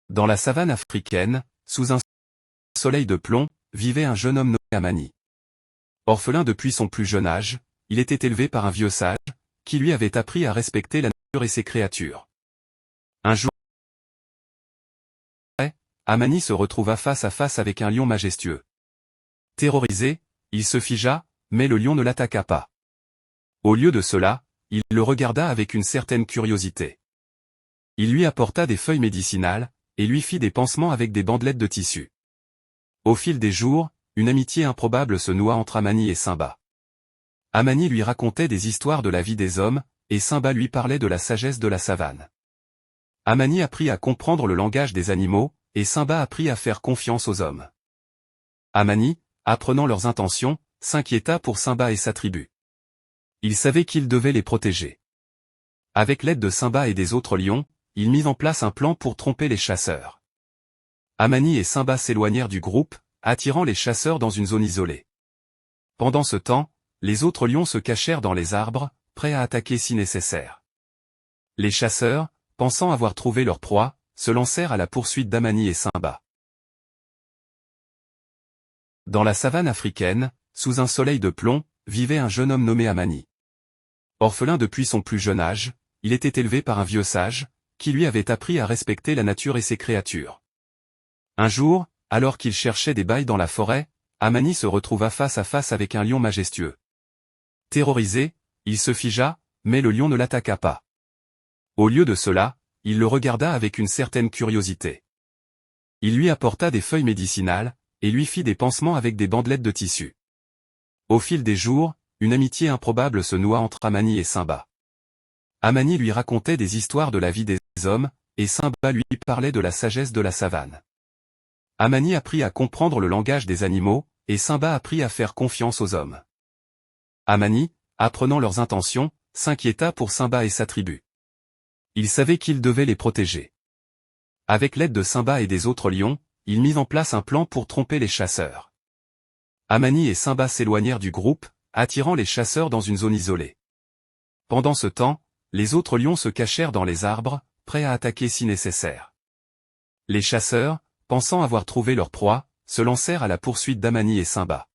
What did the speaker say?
Dans la savane africaine, sous un soleil de plomb, vivait un jeune homme nommé Amani. Orphelin depuis son plus jeune âge, il était élevé par un vieux sage, qui lui avait appris à respecter la nature et ses créatures. Un jour, Amani se retrouva face à face avec un lion majestueux. Terrorisé, il se figea, mais le lion ne l'attaqua pas. Au lieu de cela, il le regarda avec une certaine curiosité. Il lui apporta des feuilles médicinales, et lui fit des pansements avec des bandelettes de tissu. Au fil des jours, une amitié improbable se noua entre Amani et Simba. Amani lui racontait des histoires de la vie des hommes, et Simba lui parlait de la sagesse de la savane. Amani apprit à comprendre le langage des animaux, et Simba apprit à faire confiance aux hommes. Amani, apprenant leurs intentions, s'inquiéta pour Simba et sa tribu. Il savait qu'il devait les protéger. Avec l'aide de Simba et des autres lions, il mit en place un plan pour tromper les chasseurs. Amani et Simba s'éloignèrent du groupe, attirant les chasseurs dans une zone isolée. Pendant ce temps, les autres lions se cachèrent dans les arbres, prêts à attaquer si nécessaire. Les chasseurs, pensant avoir trouvé leur proie, se lancèrent à la poursuite d'Amani et Simba. Dans la savane africaine, sous un soleil de plomb, vivait un jeune homme nommé Amani. Orphelin depuis son plus jeune âge, il était élevé par un vieux sage, qui lui avait appris à respecter la nature et ses créatures. Un jour, alors qu'il cherchait des bails dans la forêt, Amani se retrouva face à face avec un lion majestueux. Terrorisé, il se figea, mais le lion ne l'attaqua pas. Au lieu de cela, il le regarda avec une certaine curiosité. Il lui apporta des feuilles médicinales, et lui fit des pansements avec des bandelettes de tissu. Au fil des jours, une amitié improbable se noua entre Amani et Simba. Amani lui racontait des histoires de la vie des hommes, et Simba lui parlait de la sagesse de la savane. Amani apprit à comprendre le langage des animaux, et Simba apprit à faire confiance aux hommes. Amani, apprenant leurs intentions, s'inquiéta pour Simba et sa tribu. Il savait qu'il devait les protéger. Avec l'aide de Simba et des autres lions, il mit en place un plan pour tromper les chasseurs. Amani et Simba s'éloignèrent du groupe, attirant les chasseurs dans une zone isolée. Pendant ce temps, les autres lions se cachèrent dans les arbres, prêts à attaquer si nécessaire. Les chasseurs, pensant avoir trouvé leur proie, se lancèrent à la poursuite d'Amani et Simba.